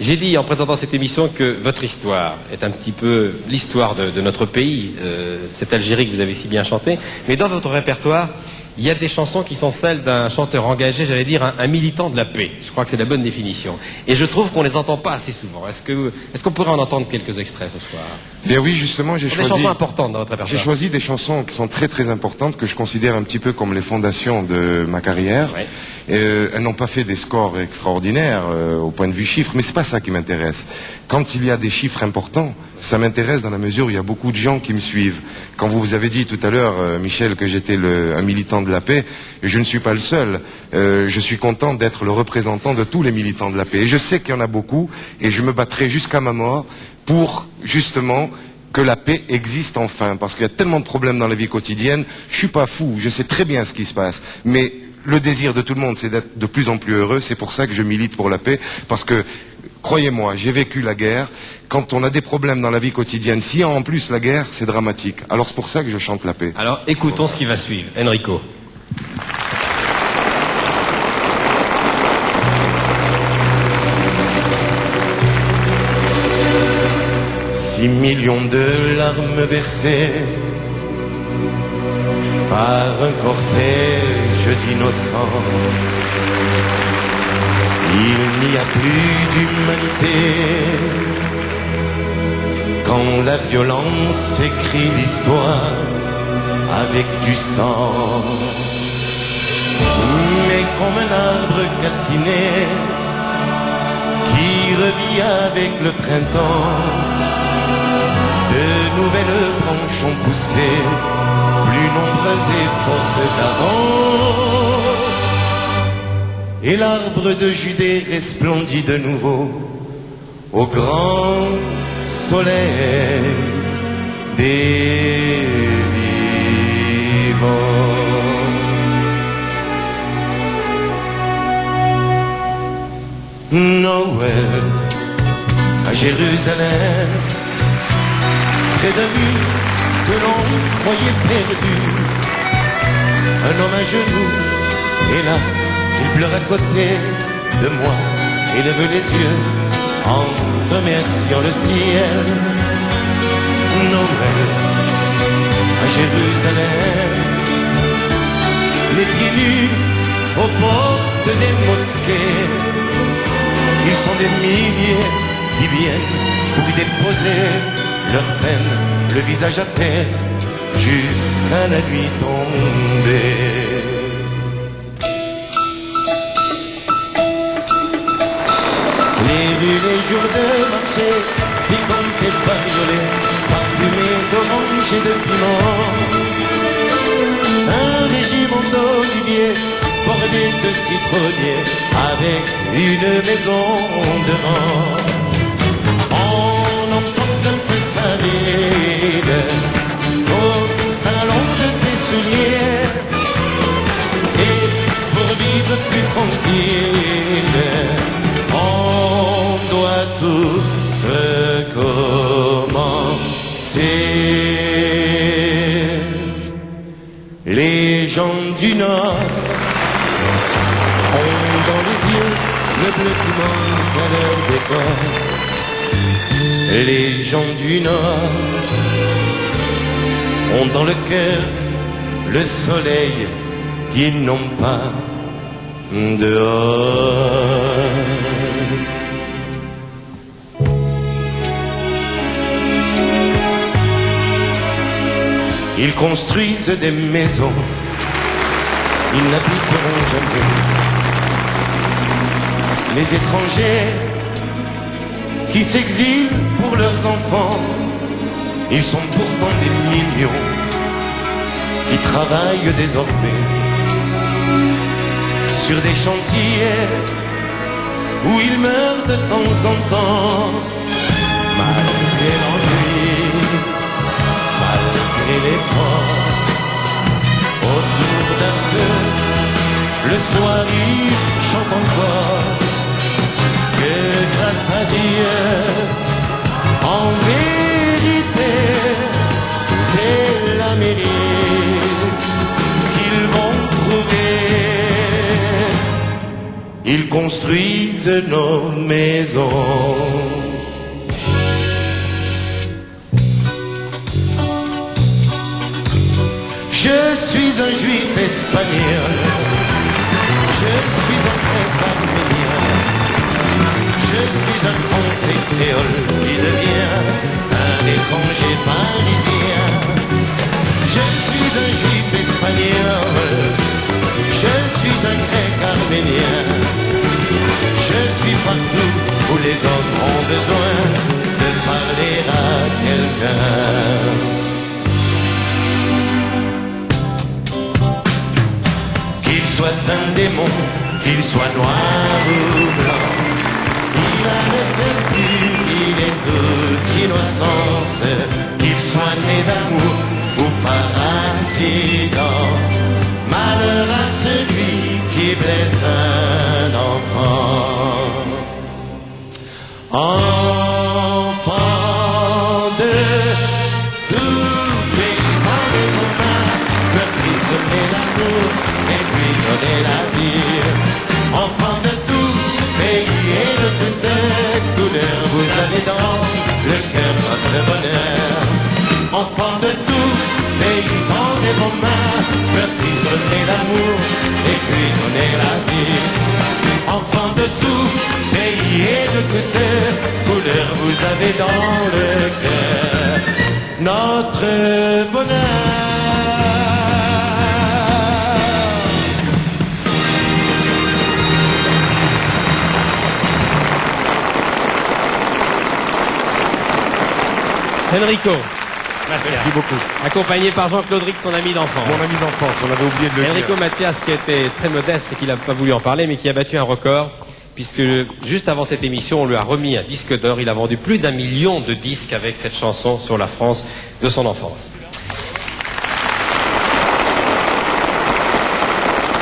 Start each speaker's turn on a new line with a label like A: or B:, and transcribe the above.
A: J'ai dit en présentant cette émission que votre histoire est un petit peu l'histoire de notre pays, cette Algérie que vous avez si bien chantée, mais dans votre répertoire, il y a des chansons qui sont celles d'un chanteur engagé, j'allais dire un militant de la paix. Je crois que c'est la bonne définition. Et je trouve qu'on les entend pas assez souvent. Est-ce qu'on pourrait en entendre quelques extraits ce soir?
B: Bien oui, justement, j'ai choisi...
A: Des chansons importantes dans votre répertoire.
B: J'ai choisi des chansons qui sont très très importantes, que je considère un petit peu comme les fondations de ma carrière.
A: Ouais.
B: Elles n'ont pas fait des scores extraordinaires au point de vue chiffres, mais c'est pas ça qui m'intéresse. Quand il y a des chiffres importants, ça m'intéresse dans la mesure où il y a beaucoup de gens qui me suivent. Quand vous avez dit tout à l'heure, Michel, que j'étais un militant de la paix, je ne suis pas le seul. Je suis content d'être le représentant de tous les militants de la paix. Et je sais qu'il y en a beaucoup, et je me battrai jusqu'à ma mort pour, justement, que la paix existe enfin. Parce qu'il y a tellement de problèmes dans la vie quotidienne. Je suis pas fou, je sais très bien ce qui se passe. Mais le désir de tout le monde, c'est d'être de plus en plus heureux. C'est pour ça que je milite pour la paix. Parce que, croyez-moi, j'ai vécu la guerre. Quand on a des problèmes dans la vie quotidienne, s'il y a en plus la guerre, c'est dramatique. Alors c'est pour ça que je chante la paix.
A: Alors écoutons ce qui va suivre. Enrico.
B: 6 millions de larmes versées par un cortège d'innocents. Il n'y a plus d'humanité quand la violence écrit l'histoire avec du sang. Mais comme un arbre calciné qui revit avec le printemps, de nouvelles branches ont poussé, plus nombreuses et fortes qu'avant. Et l'arbre de Judée resplendit de nouveau au grand soleil des vivants. Noël à Jérusalem, près d'un mur que l'on croyait perdu, un homme à genoux est là, il pleure à côté de moi, il lève les yeux en remerciant le ciel. Noël à Jérusalem, les pieds nus aux portes des mosquées, ils sont des milliers qui viennent pour y déposer leur peine, le visage à terre, jusqu'à la nuit tombée. Les rues, les jours de marché, piquantes et bariolées, parfumées d'orange et de piment. Un régiment d'oliviers, bordé de citronniers, avec une maison devant. On entend un peu sa ville au talon de ses souliers, et pour vivre plus tranquille, on doit tout recommencer. Les gens du Nord ont dans les yeux le bleu qui manque à leur décor. Les gens du Nord ont dans le cœur le soleil qu'ils n'ont pas dehors. Ils construisent des maisons, ils n'habiteront jamais. Les étrangers qui s'exilent pour leurs enfants, ils sont pourtant des millions qui travaillent désormais sur des chantiers où ils meurent de temps en temps, malgré l'ennui, malgré l'effort. Autour d'un feu, le soir ils chantent encore que grâce à Dieu, en vérité, c'est l'Amérique qu'ils vont trouver.
C: ils construisent nos maisons. Je suis un juif espagnol, je suis un grec arménien, je suis un français créole qui devient un étranger parisien. Je suis un juif espagnol, je suis un grec arménien, je suis partout où les hommes ont besoin de parler à quelqu'un. Qu'il soit un démon, qu'il soit noir ou blanc, il a le vertu, il est toute innocence, qu'il soit né d'amour ou par accident. Malheur à celui qui blesse un enfant. Enfant de tout pays, tendez vos mains, meurtrissez l'amour et puis donnez la vie. Enfant de tout pays et de toute couleur, vous avez dans le cœur votre bonheur. Enfant de tout pays, tendez vos mains, meurtrissez l'amour et puis donnez la vie. Enfant de tout pays et de toute couleur, vous avez dans le cœur notre bonheur.
A: Enrico.
B: Merci beaucoup.
A: Accompagné par Jean-Claude Rick, son ami d'enfance.
B: Mon ami d'enfance, on avait oublié de le
A: Enrico
B: dire.
A: Mathias, qui était très modeste et qui n'a pas voulu en parler, mais qui a battu un record, puisque juste avant cette émission, on lui a remis un disque d'or. Il a vendu plus d'1 million de disques avec cette chanson sur la France de son enfance.